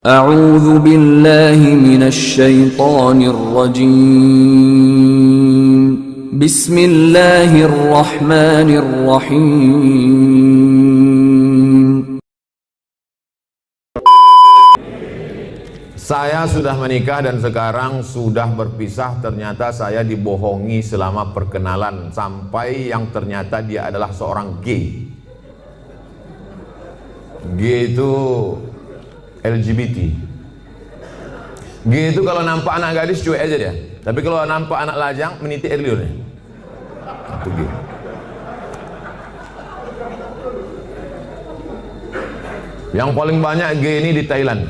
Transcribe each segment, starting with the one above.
أعوذ بالله من الشيطان الرجيم بسم الله الرحمن الرحيم. Saya sudah menikah dan sekarang sudah berpisah. Ternyata saya dibohongi selama perkenalan sampai yang ternyata dia adalah seorang gay. Gay itu LGBT. Gay itu kalau nampak anak gadis cuek aja dia. Tapi kalau nampak anak lajang meniti air liur dia. Itu gay. Yang paling banyak gay ini di Thailand.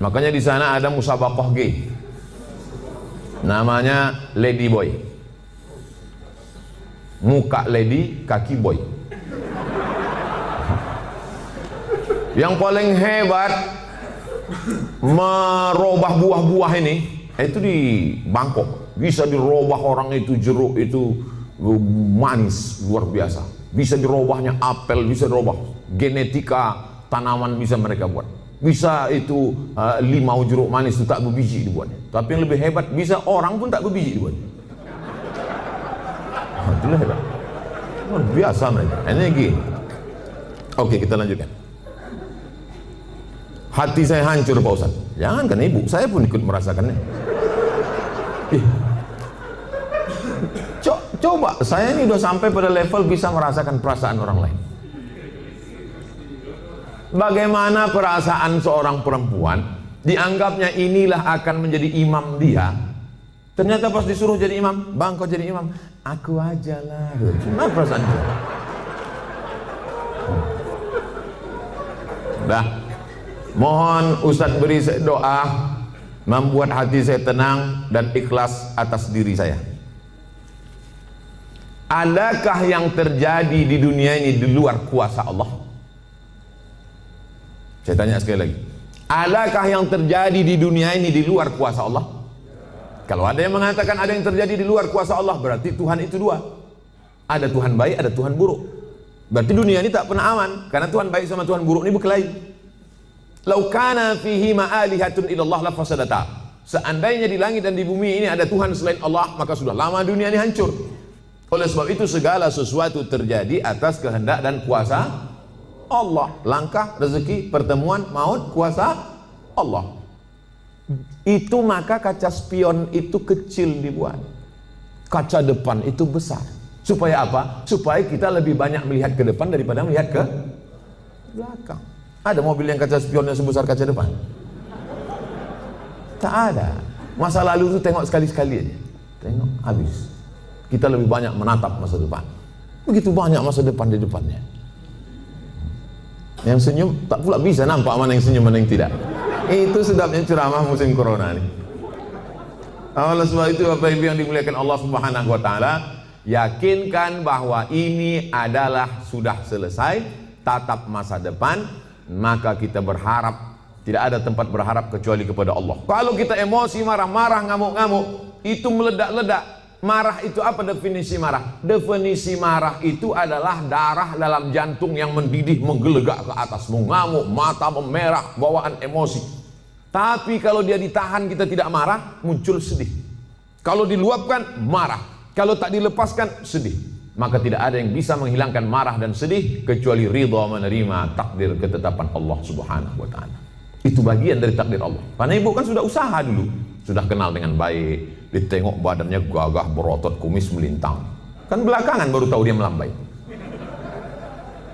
Makanya di sana ada musabaqah gay. Namanya Lady Boy. Muka lady, kaki boy. Yang paling hebat merubah buah-buah ini itu di Bangkok. Bisa dirubah orang itu jeruk itu manis luar biasa. Bisa dirubahnya apel, bisa dirubah genetika tanaman bisa mereka buat. Bisa itu limau jeruk manis itu tak berbiji dibuatnya. Tapi yang lebih hebat bisa orang pun tak berbiji dibuatnya. Itulah hebat. Luar biasa mereka. Energi. Oke, kita lanjutkan. Hati saya hancur Pak Ustaz. Jangankan ibu, saya pun ikut merasakannya. Coba, saya ini udah sampai pada level bisa merasakan perasaan orang lain. Bagaimana perasaan seorang perempuan dianggapnya inilah akan menjadi imam dia. Ternyata pas disuruh jadi imam, bang kau jadi imam, aku aja lah. Cuma perasaan dia. Dah. Mohon Ustaz beri doa membuat hati saya tenang dan ikhlas atas diri saya. Adakah yang terjadi di dunia ini di luar kuasa Allah? Saya tanya sekali lagi. Adakah yang terjadi di dunia ini di luar kuasa Allah? Kalau ada yang mengatakan ada yang terjadi di luar kuasa Allah, berarti Tuhan itu dua. Ada Tuhan baik, ada Tuhan buruk. Berarti dunia ini tak pernah aman, karena Tuhan baik sama Tuhan buruk ini berkelahi. Lau kana fihi ma'alihatun illallah la fasadata. Seandainya di langit dan di bumi ini ada Tuhan selain Allah, maka sudah lama dunia ini hancur. Oleh sebab itu segala sesuatu terjadi atas kehendak dan kuasa Allah. Langkah, rezeki, pertemuan, maut, kuasa Allah. Itu maka kaca spion itu kecil dibuat. Kaca depan itu besar. Supaya apa? Supaya kita lebih banyak melihat ke depan daripada melihat ke belakang. Ada mobil yang kaca spionnya sebesar kaca depan? Tak ada. Masa lalu itu tengok sekali-sekali aja. Tengok, habis. Kita lebih banyak menatap masa depan. Begitu banyak masa depan di depannya. Yang senyum tak pula bisa nampak mana yang senyum mana yang tidak. Itu sedapnya ceramah musim corona ini. Oleh sebab itu Bapak Ibu yang dimuliakan Allah Subhanahu wa taala, yakinkan bahwa ini adalah sudah selesai, tatap masa depan, maka kita berharap, tidak ada tempat berharap kecuali kepada Allah. Kalau kita emosi, marah-marah, ngamuk-ngamuk, itu meledak-ledak. Marah itu apa definisi marah? Definisi marah itu adalah darah dalam jantung yang mendidih, menggelegak ke atas, mengamuk, mata memerah, bawaan emosi. Tapi kalau dia ditahan, kita tidak marah, muncul sedih. Kalau diluapkan, marah. Kalau tak dilepaskan, sedih. Maka tidak ada yang bisa menghilangkan marah dan sedih kecuali ridha menerima takdir ketetapan Allah Subhanahu wa taala. Itu bagian dari takdir Allah. Karena ibu kan sudah usaha dulu, sudah kenal dengan baik. Ditengok badannya gagah, berotot, kumis melintang. Kan belakangan baru tahu dia melambai.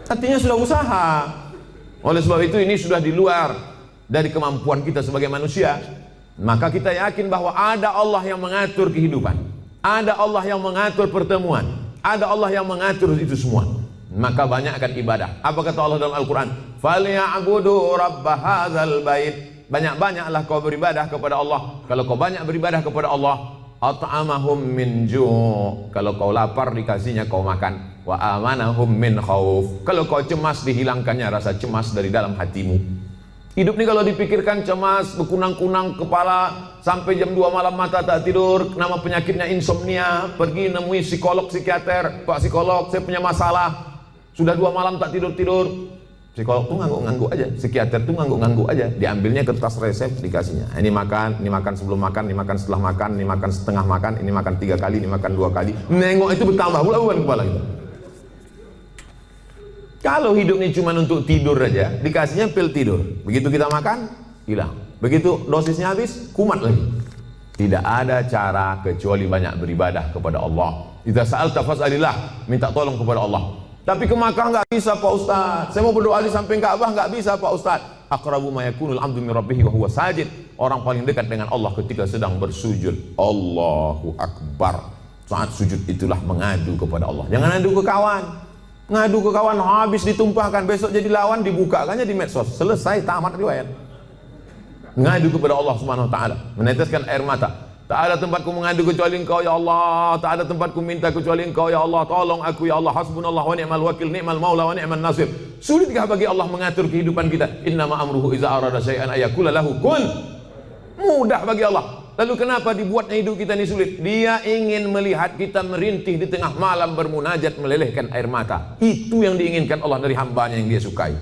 Artinya sudah usaha. Oleh sebab itu ini sudah di luar dari kemampuan kita sebagai manusia. Maka kita yakin bahwa ada Allah yang mengatur kehidupan. Ada Allah yang mengatur pertemuan. Ada Allah yang mengatur itu semua. Maka banyakkan ibadah. Apa kata Allah dalam Al-Quran? فَلْيَعْبُدُوا رَبَّ هَذَا الْبَيْتِ. Banyak-banyaklah kau beribadah kepada Allah. Kalau kau banyak beribadah kepada Allah, at'amahum min ju'. Kalau kau lapar dikasihnya kau makan. Wa amanahum min khauf. Kalau kau cemas dihilangkannya rasa cemas dari dalam hatimu. Hidup ini kalau dipikirkan cemas, berkunang-kunang kepala, sampai jam 2 malam mata tak tidur, nama penyakitnya insomnia, pergi nemui psikolog, psikiater, Pak psikolog saya punya masalah, sudah 2 malam tak tidur-tidur. Psikolog tuh ngangguk-ngangguk aja, psikiater tuh ngangguk-ngangguk aja. Diambilnya kertas resep, dikasihnya. Ini makan sebelum makan, ini makan setelah makan, ini makan setengah makan, ini makan 3 kali, ini makan 2 kali. Nengok itu bertambah pula beban kepala kita. Kalau hidup ini cuma untuk tidur aja, dikasihnya pil tidur. Begitu kita makan, hilang. Begitu dosisnya habis, kumat lagi. Tidak ada cara kecuali banyak beribadah kepada Allah. Idza sa'alta fas'alillah, minta tolong kepada Allah. Tapi ke Makkah nggak bisa Pak Ustaz. Saya mau berdoa di samping Ka'bah nggak bisa Pak Ustaz. Aqrabu ma yakunul 'abdu min rabbih wa huwa sajid. Orang paling dekat dengan Allah ketika sedang bersujud. Allahu Akbar. Saat sujud itulah mengadu kepada Allah. Jangan adu ke kawan. Ngadu ke kawan habis ditumpahkan, besok jadi lawan dibukakannya di medsos. Selesai, tamat riwayat. Ngadu kepada Allah Subhanahu wa taala, meneteskan air mata. Tak ada tempatku mengadu kecuali Engkau ya Allah, tak ada tempatku minta kecuali Engkau ya Allah, tolong aku ya Allah, hasbunallah wa ni'mal wakil, ni'mal maula wa ni'man nasir. Sulitkah bagi Allah mengatur kehidupan kita? Innama amruhu iza arada syai'an ayakula lahu kun. Mudah bagi Allah. Lalu kenapa dibuatnya hidup kita ini sulit? Dia ingin melihat kita merintih di tengah malam bermunajat melelehkan air mata. Itu yang diinginkan Allah dari hambanya yang dia sukai.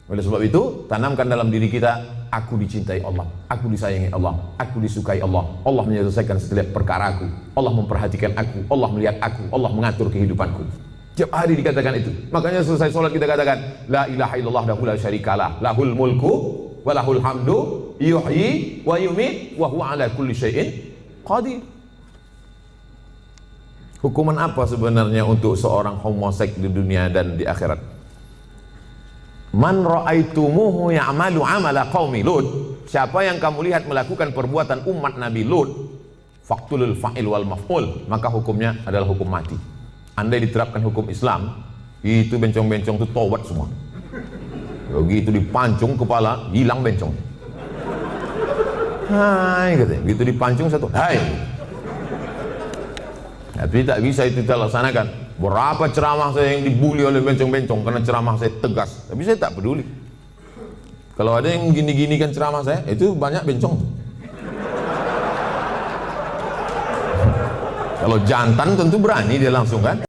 Oleh sebab itu, tanamkan dalam diri kita, aku dicintai Allah, aku disayangi Allah, aku disukai Allah. Allah menyelesaikan setiap perkaraku, Allah memperhatikan aku, Allah melihat aku, Allah mengatur kehidupanku. Tiap hari dikatakan itu. Makanya selesai sholat kita katakan, la ilaha illallah la syarikalah, lahul mulku wa lahul hamdu, yuhyi wa yumiit wa huwa ala kulli syai'in qadir. Hukuman apa sebenarnya untuk seorang homoseks di dunia dan di akhirat? Man ra'aitumuhu ya'malu 'amala qaumi Lut. Siapa yang kamu lihat melakukan perbuatan umat Nabi Lut, faqtulul fa'il wal maf'ul, maka hukumnya adalah hukum mati. Andai diterapkan hukum Islam, itu bencong-bencong itu tobat semua. Begitu dipancung kepala, hilang bencong. Hai katanya, begitu dipancung satu, hai. Tapi tak bisa itu kita laksanakan. Berapa ceramah saya yang dibully oleh bencong-bencong karena ceramah saya tegas, tapi saya tak peduli. Kalau ada yang gini-gini kan ceramah saya, itu banyak bencong. Kalau jantan tentu berani dia langsung kan.